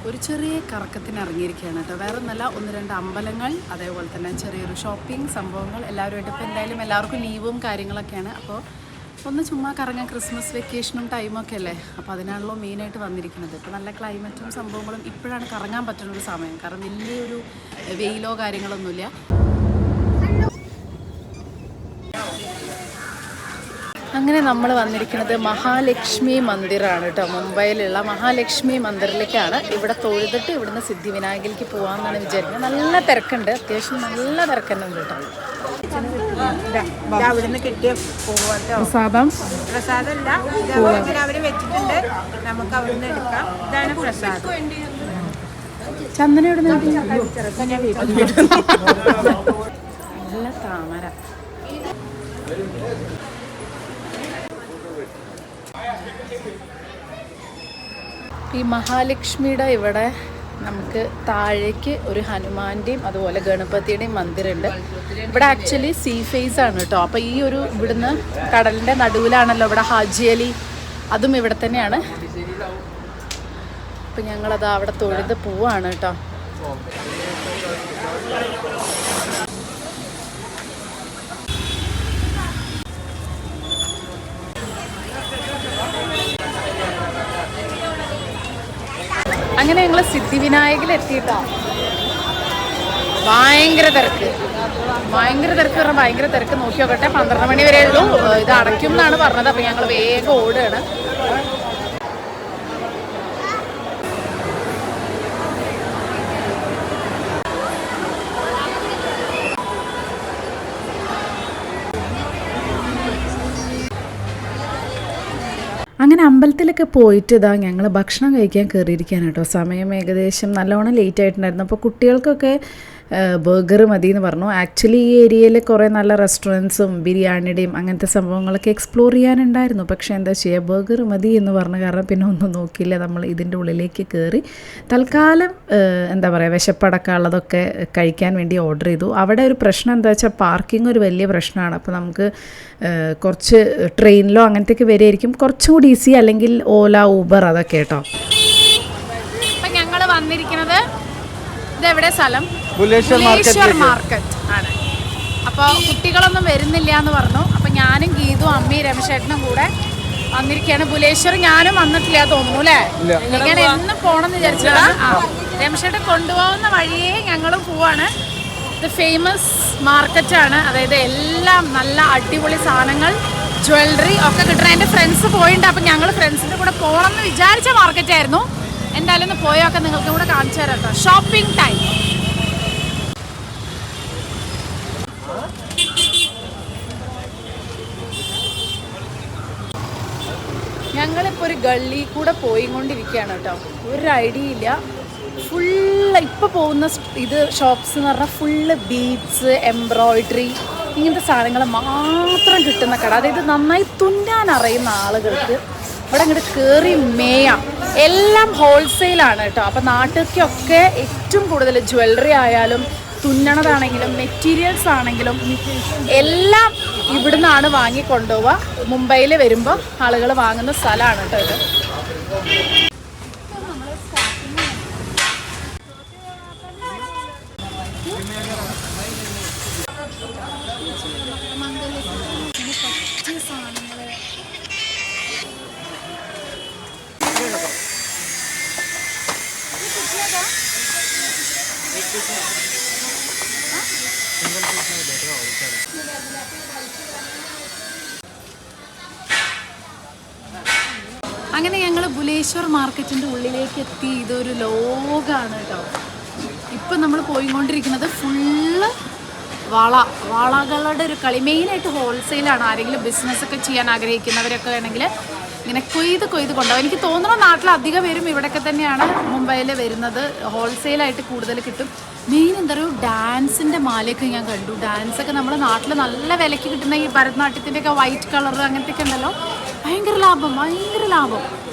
ഒരു ചെറിയ കറക്കത്തിന് ഇറങ്ങിയിരിക്കുകയാണ് കേട്ടോ. വേറെ ഒന്നല്ല, 1-2 അമ്പലങ്ങൾ, അതേപോലെ തന്നെ ചെറിയൊരു ഷോപ്പിംഗ് സംഭവങ്ങൾ. എല്ലാവരുമായിട്ട് ഇപ്പോൾ എന്തായാലും എല്ലാവർക്കും ലീവും കാര്യങ്ങളൊക്കെയാണ്. അപ്പോൾ ഒന്ന് ചുമ്മാ കറങ്ങാൻ, ക്രിസ്മസ് വെക്കേഷനും ടൈമൊക്കെ അല്ലേ, അപ്പോൾ അതിനാണല്ലോ മെയിനായിട്ട് വന്നിരിക്കുന്നത്. ഇപ്പോൾ നല്ല ക്ലൈമറ്റും സംഭവങ്ങളും ഇപ്പോഴാണ് കറങ്ങാൻ പറ്റുന്നൊരു സമയം, കാരണം വലിയൊരു വെയിലോ കാര്യങ്ങളൊന്നുമില്ല. അങ്ങനെ നമ്മൾ വന്നിരിക്കുന്നത് മഹാലക്ഷ്മി മന്ദിറാണ് കേട്ടോ. മുംബൈയിലുള്ള മഹാലക്ഷ്മി മന്ദിറിലേക്കാണ്. ഇവിടെ തൊഴുതിട്ട് ഇവിടുന്ന് സിദ്ധിവിനായകയിലേക്ക് പോകാമെന്നാണ് വിചാരിക്കുന്നത്. നല്ല തിരക്കുണ്ട്, അത്യാവശ്യം നല്ല തിരക്കുന്നുണ്ട് കേട്ടോ. അവിടുന്ന് കിട്ടിയ പ്രസാദമല്ല, അവര് വെച്ചിട്ടുണ്ട്, നമുക്ക് അവിടുന്ന് എടുക്കാം. ഇതാണ് പ്രസാദം. ചന്ദന ഇവിടെ നല്ല താമര. ഈ മഹാലക്ഷ്മിയുടെ ഇവിടെ നമുക്ക് താഴേക്ക് ഒരു ഹനുമാന്റെയും അതുപോലെ ഗണപതിയുടെയും മന്ദിരമുണ്ട്. ഇവിടെ ആക്ച്വലി സീ ഫേസ് ആണ് കേട്ടോ. അപ്പോൾ ഈ ഒരു ഇവിടുന്ന് കടലിൻ്റെ നടുവിലാണല്ലോ ഇവിടെ ഹാജി അലി, അതും ഇവിടെ തന്നെയാണ്. അപ്പം ഞങ്ങളത് അവിടെ തൊഴുത് പോവാണ് കേട്ടോ. അങ്ങനെ ഞങ്ങൾ സിദ്ധിവിനായകയിൽ എത്തിയിട്ടോ. ഭയങ്കര തിരക്ക് പറഞ്ഞാൽ ഭയങ്കര തിരക്ക്. നോക്കി നോക്കട്ടെ, 12 മണി വരെ ഉള്ളൂ, ഇത് അടയ്ക്കും എന്നാണ് പറഞ്ഞത്. അപ്പം ഞങ്ങൾ വേഗം ഓടുകയാണ്. അങ്ങനെ അമ്പലത്തിലൊക്കെ പോയിട്ട് ഇതാ ഞങ്ങൾ ഭക്ഷണം കഴിക്കാൻ കയറിയിരിക്കാൻ കേട്ടോ. സമയം ഏകദേശം നല്ലോണം ലേറ്റ് ആയിട്ടുണ്ടായിരുന്നു. അപ്പോൾ കുട്ടികൾക്കൊക്കെ ബർഗർ മതി എന്ന് പറഞ്ഞു. ആക്ച്വലി ഈ ഏരിയയിൽ കുറേ നല്ല റെസ്റ്റോറൻറ്റ്സും ബിരിയാണിയുടെയും അങ്ങനത്തെ സംഭവങ്ങളൊക്കെ എക്സ്പ്ലോർ ചെയ്യാനുണ്ടായിരുന്നു. പക്ഷേ എന്താ ചെയ്യുക, ബർഗർ മതി എന്ന് പറഞ്ഞ കാരണം പിന്നെ ഒന്നും നോക്കിയില്ല, നമ്മൾ ഇതിൻ്റെ ഉള്ളിലേക്ക് കയറി തൽക്കാലം എന്താ പറയുക വിശപ്പടക്കമുള്ളതൊക്കെ കഴിക്കാൻ വേണ്ടി ഓർഡർ ചെയ്തു. അവിടെ ഒരു പ്രശ്നം എന്താ വെച്ചാൽ പാർക്കിംഗ് ഒരു വലിയ പ്രശ്നമാണ്. അപ്പോൾ നമുക്ക് കുറച്ച് ട്രെയിനിലോ അങ്ങനത്തെയൊക്കെ വരെയായിരിക്കും കുറച്ചും കൂടി ഈസി, അല്ലെങ്കിൽ ഓല ഊബർ അതൊക്കെ കേട്ടോ. അപ്പം ഞങ്ങൾ വന്നിരിക്കുന്നത് ഇതെവിടെ സ്ഥലം, ബുലേശ്വർ മാർക്കറ്റ് ആണ്. അപ്പോൾ കുട്ടികളൊന്നും വരുന്നില്ല എന്ന് പറഞ്ഞു. അപ്പോൾ ഞാനും ഗീതും അമ്മയും രമേശേട്ടനും കൂടെ വന്നിരിക്കുകയാണ്. ബുലേശ്വർ ഞാനും വന്നിട്ടില്ല തോന്നുന്നു അല്ലേ, ഞാൻ എന്നും പോകണമെന്ന് വിചാരിച്ചതാണ്. രമേശേട്ടൻ കൊണ്ടുപോകുന്ന വഴിയേ ഞങ്ങളും പോവാണ്. ഇത് ഫേമസ് മാർക്കറ്റാണ്, അതായത് എല്ലാം നല്ല അടിപൊളി സാധനങ്ങൾ, ജ്വല്ലറി ഒക്കെ കിട്ടണം. എൻ്റെ ഫ്രണ്ട്സ് പോയിട്ടുണ്ട്, അപ്പം ഞങ്ങൾ ഫ്രണ്ട്സിൻ്റെ കൂടെ പോകണം എന്ന് വിചാരിച്ച മാർക്കറ്റായിരുന്നു. എന്തായാലും ഒന്ന് പോയൊക്കെ നിങ്ങൾക്ക് കൂടെ കാണിച്ചു തരാം കേട്ടോ. Shopping time. ഞങ്ങളിപ്പോൾ ഒരു ഗള്ളി കൂടെ പോയിക്കൊണ്ടിരിക്കുകയാണ് കേട്ടോ. ഒരു ഐഡിയ ഇല്ല, ഫുള്ള് ഇപ്പോൾ പോകുന്ന ഇത് ഷോപ്സ് എന്ന് പറഞ്ഞാൽ ഫുള്ള് ബീഡ്സ്, എംബ്രോയിഡറി ഇങ്ങനത്തെ സാധനങ്ങൾ മാത്രം കിട്ടുന്ന കട. അതായത് നന്നായി തുന്നാൻ അറിയുന്ന ആളുകൾക്ക് ഇവിടെ ഇങ്ങോട്ട് കയറി മേയാം. എല്ലാം ഹോൾസെയിലാണ് കേട്ടോ. അപ്പോൾ നാട്ടിലേക്കൊക്കെ ഏറ്റവും കൂടുതൽ ജ്വല്ലറി ആയാലും തുന്നണതാണെങ്കിലും മെറ്റീരിയൽസ് ആണെങ്കിലും എല്ലാം ഇവിടുന്നാണ് വാങ്ങിക്കൊണ്ടുപോവുക. മുംബൈയിൽ വരുമ്പോൾ ആളുകൾ വാങ്ങുന്ന സ്ഥലമാണ് കേട്ടോ ഇത്. അങ്ങനെ ഞങ്ങൾ ബുലേശ്വർ മാർക്കറ്റിൻ്റെ ഉള്ളിലേക്ക് എത്തി. ഇതൊരു ലോകമാണ് കേട്ടോ. ഇപ്പം നമ്മൾ പോയിക്കൊണ്ടിരിക്കുന്നത് ഫുള്ള് വളകളുടെ ഒരു കളി. മെയിനായിട്ട് ഹോൾസെയിലാണ്. ആരെങ്കിലും ബിസിനസ്സൊക്കെ ചെയ്യാൻ ആഗ്രഹിക്കുന്നവരൊക്കെ ആണെങ്കിൽ ഇങ്ങനെ കൊയ്ത് കൊണ്ടുപോകും. എനിക്ക് തോന്നുന്നു നാട്ടിൽ അധികം പേരും ഇവിടെയൊക്കെ തന്നെയാണ് മുംബൈയിൽ വരുന്നത്. ഹോൾസെയിലായിട്ട് കൂടുതൽ കിട്ടും. മെയിൻ എന്താ പറയുക, ഡാൻസിൻ്റെ മാലയൊക്കെ ഞാൻ കണ്ടു. ഡാൻസൊക്കെ നമ്മുടെ നാട്ടിൽ നല്ല വിലയ്ക്ക് കിട്ടുന്ന ഈ ഭരതനാട്യത്തിൻ്റെയൊക്കെ വൈറ്റ് കളർ അങ്ങനത്തെയൊക്കെ ഉണ്ടല്ലോ, ഭയങ്കര ലാഭം.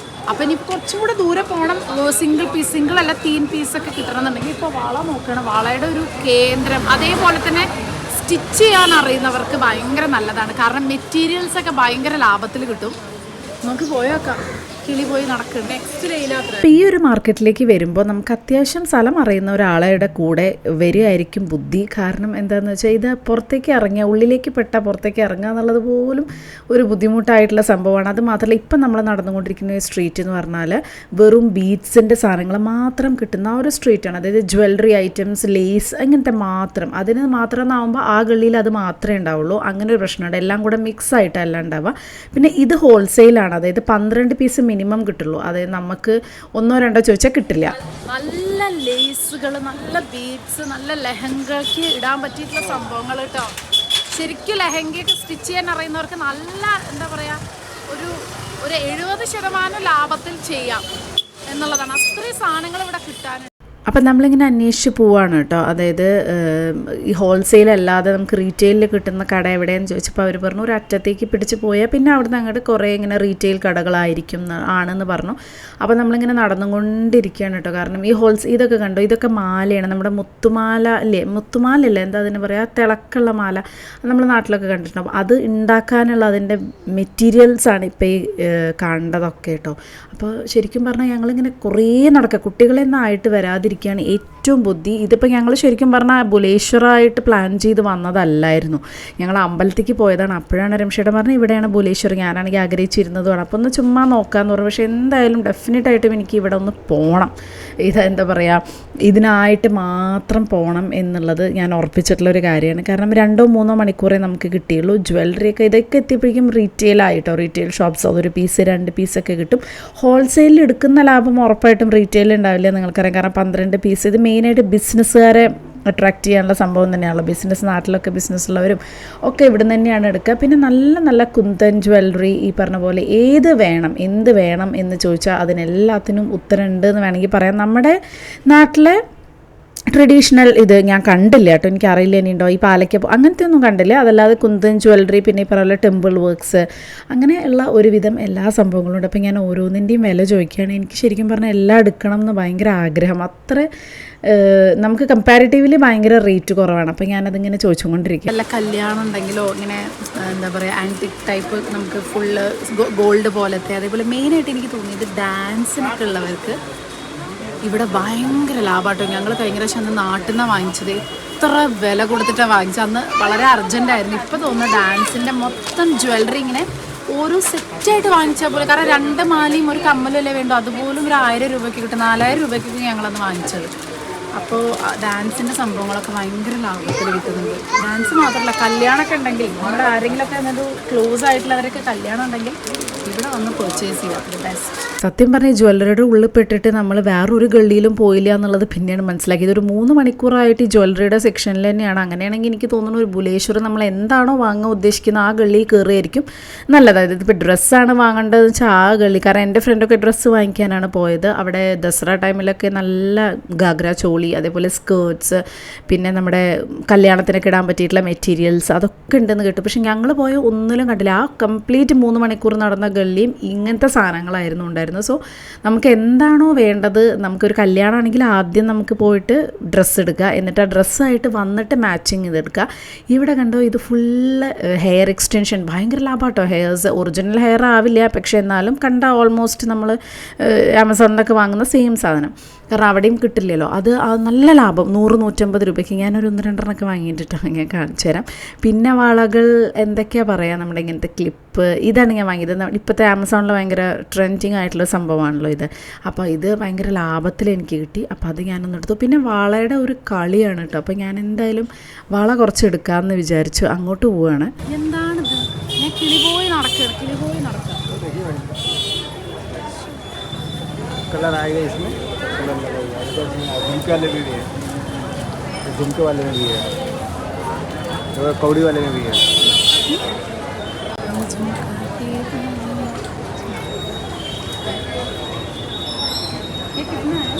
അപ്പം ഇനി കുറച്ചും കൂടെ ദൂരെ പോകണം. സിംഗിൾ അല്ല 3 പീസൊക്കെ കിട്ടണമെന്നുണ്ടെങ്കിൽ ഇപ്പോൾ വള നോക്കണം. വളയുടെ ഒരു കേന്ദ്രം. അതേപോലെ തന്നെ സ്റ്റിച്ച് ചെയ്യാൻ അറിയുന്നവർക്ക് ഭയങ്കര നല്ലതാണ്, കാരണം മെറ്റീരിയൽസൊക്കെ ഭയങ്കര ലാഭത്തിൽ കിട്ടും. നമുക്ക് പോയേക്കാം. കിളി പോയി നടക്കുന്നുണ്ട്. നെക്സ്റ്റ് ലൈനാത്ര. അപ്പോൾ ഈ ഒരു മാർക്കറ്റിലേക്ക് വരുമ്പോൾ നമുക്ക് അത്യാവശ്യം സ്ഥലം അറിയുന്ന ഒരാളുടെ കൂടെ വരികയായിരിക്കും ബുദ്ധി. കാരണം എന്താണെന്ന് വെച്ചാൽ ഇത് പുറത്തേക്ക് ഇറങ്ങിയ ഉള്ളിലേക്ക് പെട്ട പുറത്തേക്ക് ഇറങ്ങുക എന്നുള്ളത് പോലും ഒരു ബുദ്ധിമുട്ടായിട്ടുള്ള സംഭവമാണ്. അത് മാത്രമല്ല ഇപ്പം നമ്മൾ നടന്നുകൊണ്ടിരിക്കുന്ന സ്ട്രീറ്റ് എന്ന് പറഞ്ഞാൽ വെറും ബീഡ്സിൻ്റെ സാധനങ്ങൾ മാത്രം കിട്ടുന്ന ആ ഒരു സ്ട്രീറ്റാണ്. അതായത് ജ്വല്ലറി ഐറ്റംസ്, ലേസ് അങ്ങനത്തെ മാത്രം. അതിന് മാത്രം എന്നാകുമ്പോൾ ആ ഗള്ളിയിൽ അത് മാത്രമേ ഉണ്ടാവുള്ളൂ. അങ്ങനെ ഒരു പ്രശ്നമുണ്ട്. എല്ലാം കൂടെ മിക്സ് ആയിട്ടല്ല ഉണ്ടാവുക. പിന്നെ ഇത് ഹോൾസെയിലാണ്. അതായത് 12 പീസ് മിനിമം കിട്ടുള്ളൂ. അതായത് നമുക്ക് 1-2 ചോദിച്ചാൽ കിട്ടില്ല. നല്ല ലേസുകൾ, നല്ല ബീഡ്സ്, നല്ല ലെഹങ്കയ്ക്ക് ഇടാൻ പറ്റിയിട്ടുള്ള സംഭവങ്ങൾ കേട്ടോ. ശരിക്കും ലെഹങ്കയൊക്കെ സ്റ്റിച്ച് ചെയ്യാൻ അറിയുന്നവർക്ക് നല്ല എന്താ പറയുക ഒരു 70% ലാഭത്തിൽ ചെയ്യാം എന്നുള്ളതാണ്. അത്രയും സാധനങ്ങൾ ഇവിടെ കിട്ടാനുണ്ട്. അപ്പം നമ്മളിങ്ങനെ അന്വേഷിച്ച് പോവാണ് കേട്ടോ. അതായത് ഈ ഹോൾസെയിൽ അല്ലാതെ നമുക്ക് റീറ്റെയിലിൽ കിട്ടുന്ന കട എവിടെയെന്ന് ചോദിച്ചപ്പോൾ അവർ പറഞ്ഞു ഒരു അറ്റത്തേക്ക് പിടിച്ച് പോയാൽ പിന്നെ അവിടെ നിന്ന് അങ്ങോട്ട് കുറേ ഇങ്ങനെ റീറ്റെയിൽ കടകളായിരിക്കും ആണെന്ന് പറഞ്ഞു. അപ്പോൾ നമ്മളിങ്ങനെ നടന്നുകൊണ്ടിരിക്കുകയാണ് കേട്ടോ. കാരണം ഈ ഇതൊക്കെ കണ്ടോ, ഇതൊക്കെ മാലയാണ്. നമ്മുടെ മുത്തുമാല അല്ലേ, മുത്തുമാലല്ലേ എന്താ അതിന് പറയുക, തിളക്കുള്ള മാല നമ്മൾ നാട്ടിലൊക്കെ കണ്ടിട്ടുണ്ടാവും. അത് ഉണ്ടാക്കാനുള്ള അതിൻ്റെ മെറ്റീരിയൽസാണ് ഇപ്പോൾ ഈ കണ്ടതൊക്കെ കേട്ടോ. അപ്പോൾ ശരിക്കും പറഞ്ഞാൽ ഞങ്ങളിങ്ങനെ കുറേ നടക്കുക. കുട്ടികളെയൊന്നും ആയിട്ട് വരാതിരിക്കുകയാണ് ഏറ്റവും ബുദ്ധി. ഇതിപ്പോൾ ഞങ്ങൾ ശരിക്കും പറഞ്ഞാൽ ബുലേശ്വറായിട്ട് പ്ലാൻ ചെയ്ത് വന്നതല്ലായിരുന്നു. ഞങ്ങൾ അമ്പലത്തേക്ക് പോയതാണ്. അപ്പോഴാണ് രംഷയുടെ പറഞ്ഞത് ഇവിടെയാണ് ബുലേശ്വർ. ഞാനാണെങ്കിൽ ആഗ്രഹിച്ചിരുന്നതുമാണ്. അപ്പോൾ ഒന്ന് ചുമ്മാ നോക്കാമെന്ന് പറഞ്ഞു. പക്ഷേ എന്തായാലും ഡെഫിനറ്റായിട്ടും എനിക്ക് ഇവിടെ ഒന്ന് പോകണം. എന്താ പറയുക, ഇതിനായിട്ട് മാത്രം പോകണം എന്നുള്ളത് ഞാൻ ഉറപ്പിച്ചിട്ടുള്ളൊരു കാര്യമാണ്. കാരണം 2-3 മണിക്കൂറേ നമുക്ക് കിട്ടിയുള്ളൂ. ജ്വല്ലറിയൊക്കെ ഇതൊക്കെ എത്തിയപ്പോഴേക്കും റീറ്റെയിലായിട്ടോ. റീറ്റെയിൽ ഷോപ്സ് ഒരു പീസ് 2 പീസൊക്കെ കിട്ടും. ഹോൾസെയിലിൽ എടുക്കുന്ന ലാഭം ഉറപ്പായിട്ടും റീറ്റെയിൽ ഉണ്ടാവില്ല. നിങ്ങൾക്കറിയാം. കാരണം 12 പീസ് ഇത് മെയിനായിട്ട് ബിസിനസ്സുകാരെ അട്രാക്റ്റ് ചെയ്യാനുള്ള സംഭവം തന്നെയാണല്ലോ. ബിസിനസ്, നാട്ടിലൊക്കെ ബിസിനസ്സുള്ളവരും ഒക്കെ ഇവിടെ നിന്ന് തന്നെയാണ് എടുക്കുക. പിന്നെ നല്ല നല്ല കുന്തൻ ജ്വല്ലറി ഈ പറഞ്ഞ പോലെ എന്ത് വേണം എന്ന് ചോദിച്ചാൽ അതിനെല്ലാത്തിനും ഉത്തരമുണ്ട് എന്ന് വേണമെങ്കിൽ പറയാം. നമ്മുടെ നാട്ടിലെ ട്രഡീഷണൽ ഇത് ഞാൻ കണ്ടില്ല കേട്ടോ. എനിക്കറിയില്ല ഇനിയുണ്ടോ ഈ പാലയ്ക്ക അങ്ങനത്തെ ഒന്നും കണ്ടില്ല. അതല്ലാതെ കുന്തൻ ജ്വല്ലറി, പിന്നെ ഈ പറയുന്ന ടെമ്പിൾ വർക്ക്സ്, അങ്ങനെയുള്ള ഒരുവിധം എല്ലാ സംഭവങ്ങളും ഉണ്ട്. അപ്പോൾ ഞാൻ ഓരോന്നിൻ്റെയും വില ചോദിക്കുകയാണ്. എനിക്ക് ശരിക്കും പറഞ്ഞാൽ എല്ലാം എടുക്കണം എന്ന് ഭയങ്കര ആഗ്രഹം. അത്ര നമുക്ക് കമ്പാരിറ്റീവ്ലി ഭയങ്കര റേറ്റ് കുറവാണ്. അപ്പോൾ ഞാനതിങ്ങനെ ചോദിച്ചുകൊണ്ടിരിക്കും. നല്ല കല്യാണം ഉണ്ടെങ്കിലോ ഇങ്ങനെ എന്താ പറയുക ആൻറ്റിക് ടൈപ്പ് നമുക്ക് ഫുള്ള് ഗോൾഡ് പോലത്തെ, അതേപോലെ മെയിനായിട്ട് എനിക്ക് തോന്നിയത് ഡാൻസിനൊക്കെ ഉള്ളവർക്ക് ഇവിടെ ഭയങ്കര ലാഭമാട്ടോ. ഞങ്ങൾ കഴിഞ്ഞ പ്രാവശ്യം അന്ന് നാട്ടിൽ നിന്നാണ് വാങ്ങിച്ചത്. എത്ര വില കൊടുത്തിട്ടാണ് വാങ്ങിച്ചത്. അന്ന് വളരെ അർജൻറ്റായിരുന്നു. ഇപ്പോൾ തോന്നുന്നു ഡാൻസിൻ്റെ മൊത്തം ജ്വല്ലറി ഇങ്ങനെ ഓരോ സെറ്റായിട്ട് വാങ്ങിച്ചാൽ പോലെ. കാരണം 2 മാലയും ഒരു കമ്മലും അല്ലേ വേണ്ടോ, അതുപോലും ഒരു 1000 രൂപയ്ക്ക് കിട്ടും. 4000 രൂപയ്ക്കൊക്കെ ഞങ്ങളന്ന് വാങ്ങിച്ചത്. അപ്പോൾ ഡാൻസിൻ്റെ സംഭവങ്ങളൊക്കെ ഭയങ്കര ലാഭത്തിൽ കിട്ടുന്നുണ്ട്. ഡാൻസ് മാത്രമല്ല, കല്യാണമൊക്കെ ഉണ്ടെങ്കിൽ നമ്മുടെ ആരെങ്കിലുമൊക്കെ എന്നൊരു ക്ലോസ് ആയിട്ടുള്ളവരൊക്കെ കല്യാണം ഉണ്ടെങ്കിൽ ഇവിടെ വന്ന് പർച്ചേസ് ചെയ്യുക. അത് ബെസ്റ്റ്. സത്യം പറഞ്ഞാൽ ജ്വല്ലറിയുടെ ഉള്ളിൽ പെട്ടിട്ട് നമ്മൾ വേറൊരു ഗള്ളിയിലും പോയില്ല എന്നുള്ളത് പിന്നെയാണ് മനസ്സിലാക്കിയത്. ഒരു 3 മണിക്കൂറായിട്ട് ഈ ജ്വല്ലറിയുടെ സെക്ഷനിൽ തന്നെയാണ്. അങ്ങനെയാണെങ്കിൽ എനിക്ക് തോന്നുന്നു ഒരു ബുലേശ്വർ നമ്മൾ എന്താണോ വാങ്ങാൻ ഉദ്ദേശിക്കുന്നത് ആ ഗള്ളിയിൽ കയറിയായിരിക്കും നല്ലത്. അതായത് ഇപ്പോൾ ഡ്രസ്സാണ് വാങ്ങേണ്ടതെന്ന് വെച്ചാൽ ആ ഗള്ളി. കാരണം എൻ്റെ ഫ്രണ്ടൊക്കെ ഡ്രസ്സ് വാങ്ങിക്കാനാണ് പോയത്. അവിടെ ദസറ ടൈമിലൊക്കെ നല്ല ഗാഗ്ര ചോളി, അതേപോലെ സ്കേർട്സ്, പിന്നെ നമ്മുടെ കല്യാണത്തിനൊക്കെ ഇടാൻ പറ്റിയിട്ടുള്ള മെറ്റീരിയൽസ് അതൊക്കെ ഉണ്ടെന്ന് കേട്ടു. പക്ഷേ ഞങ്ങൾ പോയ ഒന്നിലും കണ്ടില്ല. ആ കംപ്ലീറ്റ് 3 മണിക്കൂർ നടന്ന ഗള്ളിയും ഇങ്ങനത്തെ സാധനങ്ങളായിരുന്നു ഉണ്ടായിരുന്നത്. സോ നമുക്ക് എന്താണോ വേണ്ടത്, നമുക്കൊരു കല്യാണമാണെങ്കിൽ ആദ്യം നമുക്ക് പോയിട്ട് ഡ്രസ്സ് എടുക്കുക, എന്നിട്ട് ആ ഡ്രസ്സായിട്ട് വന്നിട്ട് മാച്ചിങ് ചെയ്തെടുക്കുക. ഇവിടെ കണ്ടോ ഇത് ഫുള്ള് ഹെയർ എക്സ്റ്റൻഷൻ, ഭയങ്കര ലാഭമാട്ടോ. ഹെയർസ് ഒറിജിനൽ ഹെയർ ആവില്ല, പക്ഷേ എന്നാലും കണ്ട ഓൾമോസ്റ്റ് നമ്മൾ ആമസോണിലൊക്കെ വാങ്ങുന്ന സെയിം സാധനം. കാരണം അവിടെയും കിട്ടില്ലല്ലോ. അത് നല്ല ലാഭം. 100-150 രൂപയ്ക്ക് ഞാനൊരു 1-2 വാങ്ങിയിട്ടോ. ഞാൻ കാണിച്ചു തരാം. പിന്നെ വളകൾ എന്തൊക്കെയാണ് പറയുക, നമ്മുടെ ഇങ്ങനത്തെ ക്ലിപ്പ്, ഇതാണ് ഞാൻ വാങ്ങിയത്. ഇപ്പോഴത്തെ ആമസോണിൽ ഭയങ്കര ട്രെൻഡിങ് ആയിട്ടുള്ള സംഭവമാണല്ലോ ഇത്. അപ്പോൾ ഇത് ഭയങ്കര ലാഭത്തിൽ എനിക്ക് കിട്ടി. അപ്പോൾ അത് ഞാനൊന്ന് എടുത്തു. പിന്നെ വളയുടെ ഒരു കളിയാണ് കേട്ടോ. അപ്പോൾ ഞാൻ എന്തായാലും വള കുറച്ച് എടുക്കാമെന്ന് വിചാരിച്ചു. അങ്ങോട്ട് പോവുകയാണ്. എന്താണിത്? ഞാൻ കിളിപോയി നടക്കുക. कलर आएगा इसमें, कलर लगेगा। झुमके वाले भी है, झुमके वाले में भी है, और कौड़ी वाले में भी है। ये कितना है?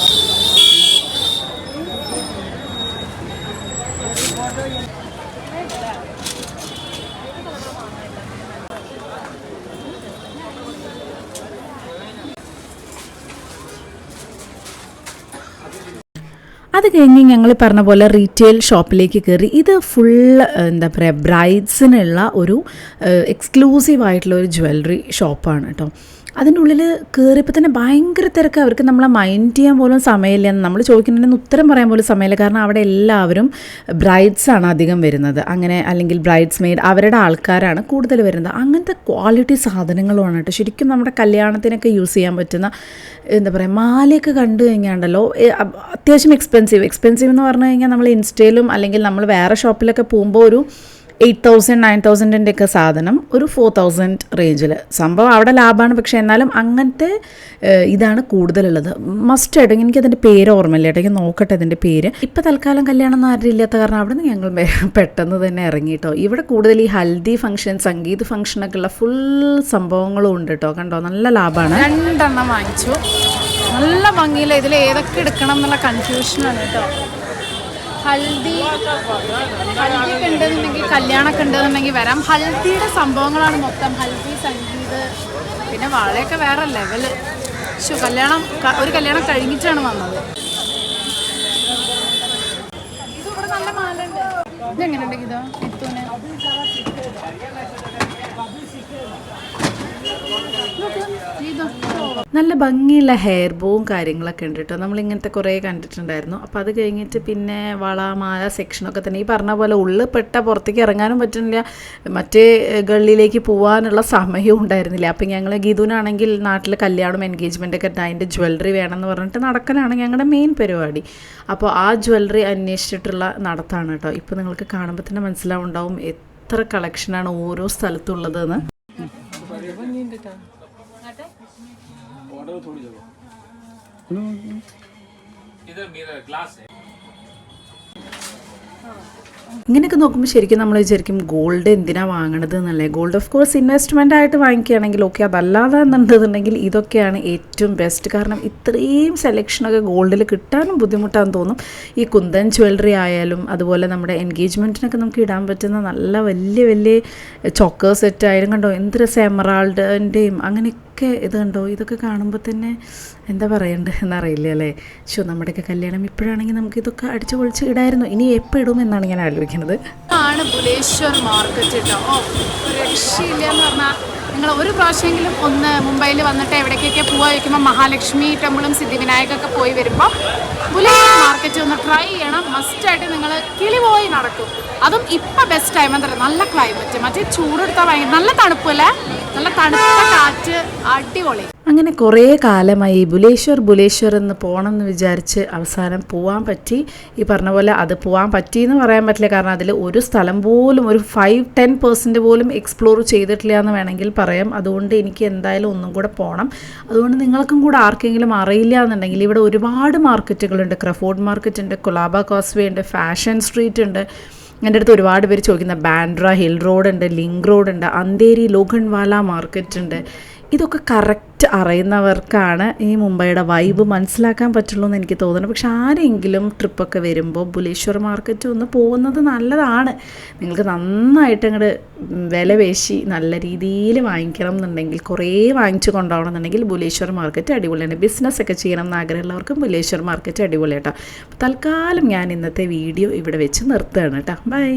അത് കഴിഞ്ഞ് ഞങ്ങൾ പറഞ്ഞ പോലെ റീറ്റെയിൽ ഷോപ്പിലേക്ക് കയറി. ഇത് ഫുൾ എന്താ പറയുക ബ്രൈഡ്സിനുള്ള ഒരു എക്സ്ക്ലൂസീവ് ആയിട്ടുള്ള ഒരു ജ്വല്ലറി ഷോപ്പാണ് കേട്ടോ. അതിൻ്റെ ഉള്ളിൽ കയറിയപ്പോൾ തന്നെ ഭയങ്കര തിരക്ക്. അവർക്ക് നമ്മളെ മൈൻഡ് ചെയ്യാൻ പോലും സമയമില്ല. നമ്മൾ ചോദിക്കുന്നതിന് ഉത്തരം പറയാൻ പോലും സമയമില്ല. കാരണം അവിടെ എല്ലാവരും ബ്രൈഡ്സാണ് അധികം വരുന്നത്, അങ്ങനെ അല്ലെങ്കിൽ ബ്രൈഡ്സ് മെയ്ഡ് അവരുടെ ആൾക്കാരാണ് കൂടുതൽ വരുന്നത്. അങ്ങനത്തെ ക്വാളിറ്റി സാധനങ്ങളുമാണ് കേട്ടോ. ശരിക്കും നമ്മുടെ കല്യാണത്തിനൊക്കെ യൂസ് ചെയ്യാൻ പറ്റുന്ന എന്താ പറയുക, മാലയൊക്കെ കണ്ടു കഴിഞ്ഞാണ്ടല്ലോ അത്യാവശ്യം എക്സ്പെൻസീവ് എന്ന് പറഞ്ഞു കഴിഞ്ഞാൽ നമ്മൾ ഇൻസ്റ്റയിലും അല്ലെങ്കിൽ നമ്മൾ വേറെ ഷോപ്പിലൊക്കെ പോകുമ്പോൾ ഒരു 8,000 9,000 ഒക്കെ സാധനം ഒരു 4,000 റേഞ്ചിൽ സംഭവം അവിടെ ലാഭമാണ്. പക്ഷേ എന്നാലും അങ്ങനത്തെ ഇതാണ് കൂടുതലുള്ളത്. മസ്റ്റായിട്ട് എനിക്കതിൻ്റെ പേര് ഓർമ്മയില്ല കേട്ടോ, എനിക്ക് നോക്കട്ടെ അതിൻ്റെ പേര്. ഇപ്പോൾ തൽക്കാലം കല്യാണം ഒന്നും ആരും ഇല്ലാത്ത കാരണം അവിടെ നിന്ന് ഞങ്ങൾ പെട്ടെന്ന് തന്നെ ഇറങ്ങി കേട്ടോ. ഇവിടെ കൂടുതൽ ഈ ഹൽദി ഫംഗ്ഷൻ, സംഗീത ഫംഗ്ഷനൊക്കെ ഉള്ള ഫുൾ സംഭവങ്ങളും ഉണ്ട് കേട്ടോ. കണ്ടോ, നല്ല ലാഭമാണ്. 2 എണ്ണം വാങ്ങിച്ചു. നല്ല ഭംഗിയില്ല. ഇതിൽ ഏതൊക്കെ എടുക്കണം എന്നുള്ള കൺഫ്യൂഷനാണ് കേട്ടോ. ഹൽദിയൊക്കെ ഉണ്ടെന്നുണ്ടെങ്കിൽ, കല്യാണമൊക്കെ ഉണ്ടെന്നുണ്ടെങ്കിൽ വരാം. ഹൽദിയുടെ സംഭവങ്ങളാണ് മൊത്തം. ഹൽദി, സംഗീത്, പിന്നെ വളയൊക്കെ വേറെ ലെവല്. ഒരു കല്യാണം കഴിഞ്ഞിട്ടാണ് വന്നത്. ഇതിവിടെ നല്ല മാല ഉണ്ട്. ഇതെങ്ങനെയുണ്ടെങ്കിൽ ഇതോ എത്തൂനെ നല്ല ഭംഗിയുള്ള ഹെയർ ബോവും കാര്യങ്ങളൊക്കെ ഉണ്ട് കേട്ടോ. നമ്മളിങ്ങനത്തെ കുറേ കണ്ടിട്ടുണ്ടായിരുന്നു. അപ്പോൾ അത് കഴിഞ്ഞിട്ട് പിന്നെ വള, മാല സെക്ഷനൊക്കെ തന്നെ ഈ പറഞ്ഞ പോലെ ഉള്ളിൽപ്പെട്ട പുറത്തേക്ക് ഇറങ്ങാനും പറ്റുന്നില്ല, മറ്റേ ഗള്ളിയിലേക്ക് പോകാനുള്ള സമയവും ഉണ്ടായിരുന്നില്ല. അപ്പം ഞങ്ങൾ ഗീതുവിനാണെങ്കിൽ നാട്ടിൽ കല്യാണം എൻഗേജ്മെൻ്റൊക്കെ അതിൻ്റെ ജ്വല്ലറി വേണമെന്ന് പറഞ്ഞിട്ട് നടക്കലാണ് ഞങ്ങളുടെ മെയിൻ പരിപാടി. അപ്പോൾ ആ ജ്വല്ലറി അന്വേഷിച്ചിട്ടുള്ള നടത്താണ് കേട്ടോ. ഇപ്പോൾ നിങ്ങൾക്ക് കാണുമ്പോൾ തന്നെ മനസ്സിലാവുണ്ടാവും എത്ര കളക്ഷനാണ് ഓരോ സ്ഥലത്തുള്ളതെന്ന്. इधर मिरर ग्लास है. ഇങ്ങനെയൊക്കെ നോക്കുമ്പോൾ ശരിക്കും നമ്മൾ വിചാരിക്കും ഗോൾഡ് എന്തിനാണ് വാങ്ങണത് എന്നല്ലേ. ഗോൾഡ് ഓഫ് കോഴ്സ് ഇൻവെസ്റ്റ്മെൻ്റ് ആയിട്ട് വാങ്ങിക്കുകയാണെങ്കിൽ ഓക്കെ, അതല്ലാതെ എന്നുണ്ടെന്നുണ്ടെങ്കിൽ ഇതൊക്കെയാണ് ഏറ്റവും ബെസ്റ്റ്. കാരണം ഇത്രയും സെലക്ഷനൊക്കെ ഗോൾഡിൽ കിട്ടാനും ബുദ്ധിമുട്ടാണെന്ന് തോന്നും. ഈ കുന്തൻ ജ്വല്ലറി ആയാലും അതുപോലെ നമ്മുടെ എൻഗേജ്മെൻറ്റിനൊക്കെ നമുക്ക് ഇടാൻ പറ്റുന്ന നല്ല വലിയ വലിയ ചോക്കർ സെറ്റ് ആയാലും കണ്ടോ എന്ത് രസം, എമറാൾഡിൻ്റെയും അങ്ങനെയൊക്കെ ഇത് കണ്ടോ. ഇതൊക്കെ കാണുമ്പോൾ തന്നെ എന്താ പറയണ്ടത് എന്നറിയില്ല അല്ലേ. നമ്മുടെയൊക്കെ കല്യാണം ഇപ്പോഴാണെങ്കിൽ നമുക്ക് ഇതൊക്കെ അടിച്ചു പൊളിച്ച് ഇടായിരുന്നു. ഇനി എപ്പോൾ ഇടുമെന്നാണ് ഞാൻ ആലോചിക്കുന്നത്. ആണ് ബുലേശ്വർ മാർക്കറ്റ് കേട്ടോ. ഒരു രക്ഷയില്ല എന്ന് പറഞ്ഞാൽ നിങ്ങൾ ഒരു പ്രാവശ്യമെങ്കിലും ഒന്ന് മുംബൈയിൽ വന്നിട്ട് എവിടേക്കൊക്കെ പോകാൻ വയ്ക്കുമ്പോൾ മഹാലക്ഷ്മി ടെമ്പിളും സിദ്ധിവിനായകൊക്കെ പോയി വരുമ്പോൾ ബുലേശ്വർ മാർക്കറ്റ് ഒന്ന് ട്രൈ ചെയ്യണം. മസ്റ്റായിട്ട് നിങ്ങൾ കിളി പോയി നടക്കും. അതും ഇപ്പം ബെസ്റ്റ് ടൈം എന്താ പറയുക, നല്ല ക്ലൈമറ്റ്. മറ്റേ ചൂടെടുത്താൽ ഭയങ്കര നല്ല തണുപ്പല്ലേ, നല്ല തണുത്ത കാറ്റ്, അടിപൊളി. അങ്ങനെ കുറേ കാലമായി ബുലേശ്വർ എന്ന് പോകണം എന്ന് വിചാരിച്ച് അവസാനം പോകാൻ പറ്റി. ഈ പറഞ്ഞ പോലെ അത് പോകാൻ പറ്റിയെന്ന് പറയാൻ പറ്റില്ല. കാരണം അതിൽ ഒരു സ്ഥലം പോലും ഒരു 5-10% പോലും എക്സ്പ്ലോർ ചെയ്തിട്ടില്ല എന്ന് വേണമെങ്കിൽ പറയാം. അതുകൊണ്ട് എനിക്ക് എന്തായാലും ഒന്നും കൂടെ പോകണം. അതുകൊണ്ട് നിങ്ങൾക്കും കൂടെ ആർക്കെങ്കിലും അറിയില്ല എന്നുണ്ടെങ്കിൽ ഇവിടെ ഒരുപാട് മാർക്കറ്റുകളുണ്ട്. ക്രഫോർഡ് മാർക്കറ്റ് ഉണ്ട്, കൊലാബ കോസ്വേ ഉണ്ട്, ഫാഷൻ സ്ട്രീറ്റ് ഉണ്ട്. എൻ്റെ അടുത്ത് ഒരുപാട് പേര് ചോദിക്കുന്ന ബാൻഡ്ര ഹിൽ റോഡ് ഉണ്ട്, ലിങ്ക് റോഡ് ഉണ്ട്, അന്തേരി ലോഖണ്ട്വാല മാർക്കറ്റ് ഉണ്ട്. ഇതൊക്കെ കറക്റ്റ് അറിയുന്നവർക്കാണ് ഈ മുംബൈയുടെ വൈബ് മനസ്സിലാക്കാൻ പറ്റുള്ളൂ എന്ന് എനിക്ക് തോന്നുന്നു. പക്ഷെ ആരെങ്കിലും ട്രിപ്പൊക്കെ വരുമ്പോൾ ബുലേശ്വർ മാർക്കറ്റ് ഒന്ന് പോകുന്നത് നല്ലതാണ്. നിങ്ങൾക്ക് നന്നായിട്ട് അങ്ങോട്ട് വില പേശി നല്ല രീതിയിൽ വാങ്ങിക്കണം എന്നുണ്ടെങ്കിൽ, കുറേ വാങ്ങിച്ചു കൊണ്ടുപോകണം എന്നുണ്ടെങ്കിൽ ബുലേശ്വർ മാർക്കറ്റ് അടിപൊളിയാണ്. ബിസിനസ്സൊക്കെ ചെയ്യണം എന്ന് ആഗ്രഹമുള്ളവർക്കും ബുലേശ്വർ മാർക്കറ്റ് അടിപൊളിയാണ് കേട്ടോ. തൽക്കാലം ഞാൻ ഇന്നത്തെ വീഡിയോ ഇവിടെ വെച്ച് നിർത്തുകയാണ് കേട്ടോ. ബൈ.